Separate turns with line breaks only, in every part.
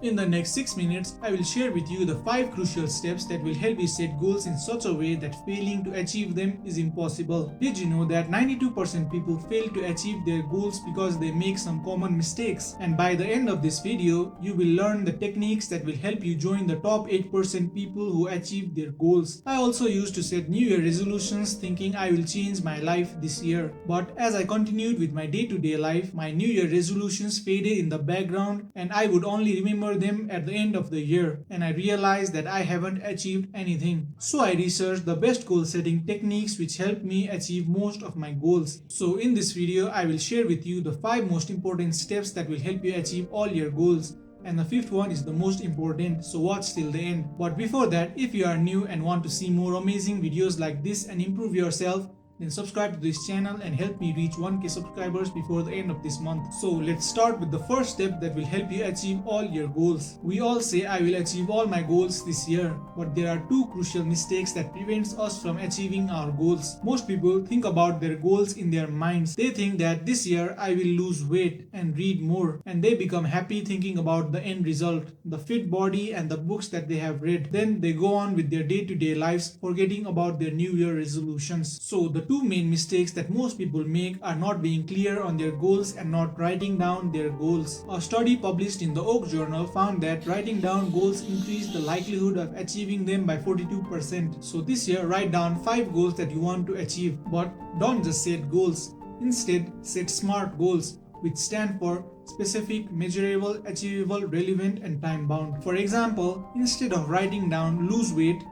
In the next 6 minutes, I will share with you the 5 crucial steps that will help you set goals in such a way that failing to achieve them is impossible. Did you know that 92% people fail to achieve their goals because they make some common mistakes? And by the end of this video, you will learn the techniques that will help you join the top 8% people who achieve their goals. I also used to set New Year resolutions thinking I will change my life this year. But as I continued with my day-to-day life, my New Year resolutions faded in the background and I would only remember them at the end of the year, and I realized that I haven't achieved anything. So I researched the best goal setting techniques which helped me achieve most of my goals. So in this video I will share with you the 5 most important steps that will help you achieve all your goals. And the 5th one is the most important, so watch till the end. But before that, if you are new and want to see more amazing videos like this and improve yourself, then subscribe to this channel and help me reach 1k subscribers before the end of this month. So let's start with the first step that will help you achieve all your goals. We all say I will achieve all my goals this year, but there are 2 crucial mistakes that prevents us from achieving our goals. Most people think about their goals in their minds. They think that this year I will lose weight and read more, and they become happy thinking about the end result, the fit body and the books that they have read. Then they go on with their day-to-day lives forgetting about their New Year resolutions. So the 2 main mistakes that most people make are not being clear on their goals and not writing down their goals. A study published in the Oak Journal found that writing down goals increased the likelihood of achieving them by 42%. So this year, write down 5 goals that you want to achieve, but don't just set goals. Instead, set SMART goals, which stand for specific, measurable, achievable, relevant, and time-bound. For example, instead of writing down lose weight,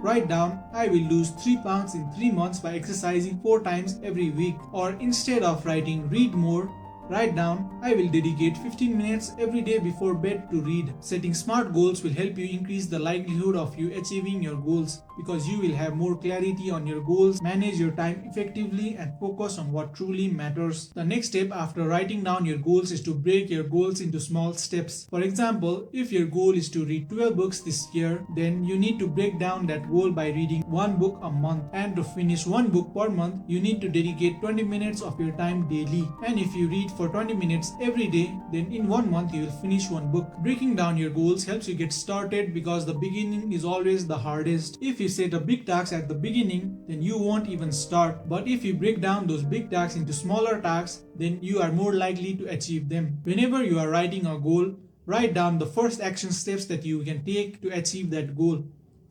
write down, I will lose 3 pounds in 3 months by exercising 4 times every week. Or instead of writing read more, write down, I will dedicate 15 minutes every day before bed to read. Setting SMART goals will help you increase the likelihood of you achieving your goals because you will have more clarity on your goals, manage your time effectively, and focus on what truly matters. The next step after writing down your goals is to break your goals into small steps. For example, if your goal is to read 12 books this year, then you need to break down that goal by reading 1 book a month. And to finish 1 book per month, you need to dedicate 20 minutes of your time daily. And if you read for 20 minutes every day, then in 1 month you will finish 1 book. Breaking down your goals helps you get started because the beginning is always the hardest. If you set a big task at the beginning, then you won't even start. But if you break down those big tasks into smaller tasks, then you are more likely to achieve them. Whenever you are writing a goal, write down the first action steps that you can take to achieve that goal.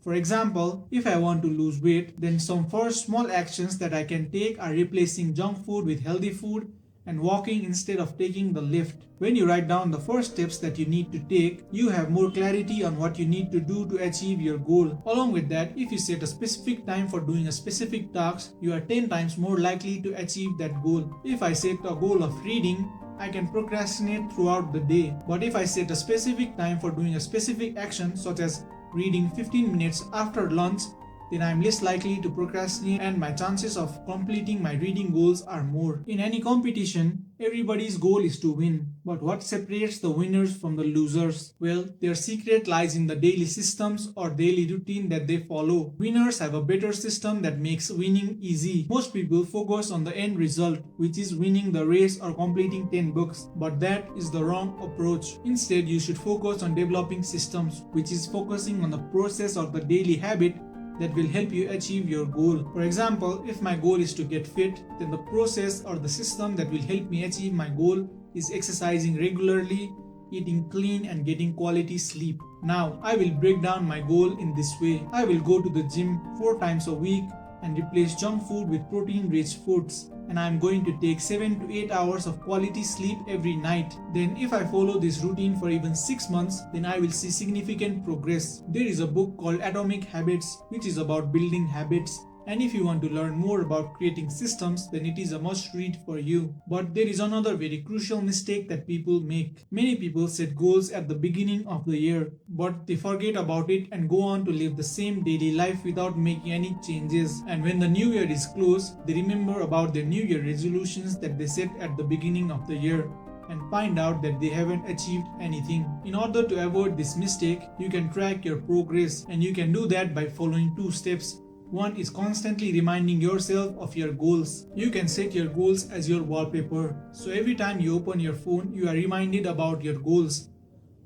For example, if I want to lose weight, then some first small actions that I can take are replacing junk food with healthy food and walking instead of taking the lift. When you write down the first steps that you need to take, you have more clarity on what you need to do to achieve your goal. Along with that, if you set a specific time for doing a specific task, you are 10 times more likely to achieve that goal. If I set a goal of reading, I can procrastinate throughout the day. But if I set a specific time for doing a specific action such as reading 15 minutes after lunch, then I am less likely to procrastinate and my chances of completing my reading goals are more. In any competition, everybody's goal is to win. But what separates the winners from the losers? Well, their secret lies in the daily systems or daily routine that they follow. Winners have a better system that makes winning easy. Most people focus on the end result, which is winning the race or completing 10 books. But that is the wrong approach. Instead, you should focus on developing systems, which is focusing on the process or the daily habit that will help you achieve your goal. For example, if my goal is to get fit, then the process or the system that will help me achieve my goal is exercising regularly, eating clean, and getting quality sleep. Now, I will break down my goal in this way. I will go to the gym 4 times a week and replace junk food with protein-rich foods. And I am going to take 7 to 8 hours of quality sleep every night. Then if I follow this routine for even 6 months, then I will see significant progress. There is a book called Atomic Habits, which is about building habits. And if you want to learn more about creating systems, then it is a must read for you. But there is another very crucial mistake that people make. Many people set goals at the beginning of the year, but they forget about it and go on to live the same daily life without making any changes. And when the new year is close, they remember about their new year resolutions that they set at the beginning of the year and find out that they haven't achieved anything. In order to avoid this mistake, you can track your progress, and you can do that by following 2 steps. One is constantly reminding yourself of your goals. You can set your goals as your wallpaper. So every time you open your phone, you are reminded about your goals.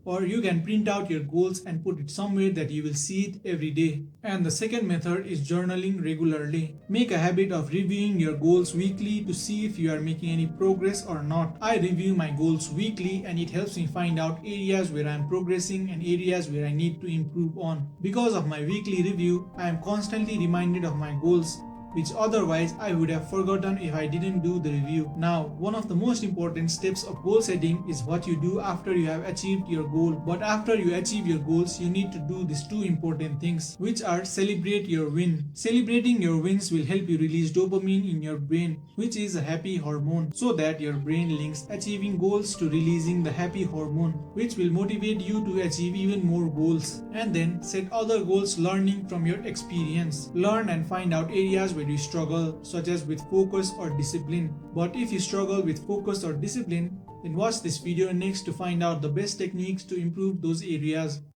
or you can print out your goals and put it somewhere that you will see it every day. And the second method is journaling regularly. Make a habit of reviewing your goals weekly to see if you are making any progress or not. I review my goals weekly and it helps me find out areas where I am progressing and areas where I need to improve on. Because of my weekly review, I am constantly reminded of my goals, which otherwise I would have forgotten if I didn't do the review. Now, one of the most important steps of goal setting is what you do after you have achieved your goal. But after you achieve your goals, you need to do these two important things, which are celebrate your win. Celebrating your wins will help you release dopamine in your brain, which is a happy hormone, so that your brain links achieving goals to releasing the happy hormone, which will motivate you to achieve even more goals. And then set other goals learning from your experience. Learn and find out areas where you struggle, such as with focus or discipline. But if you struggle with focus or discipline, then watch this video next to find out the best techniques to improve those areas.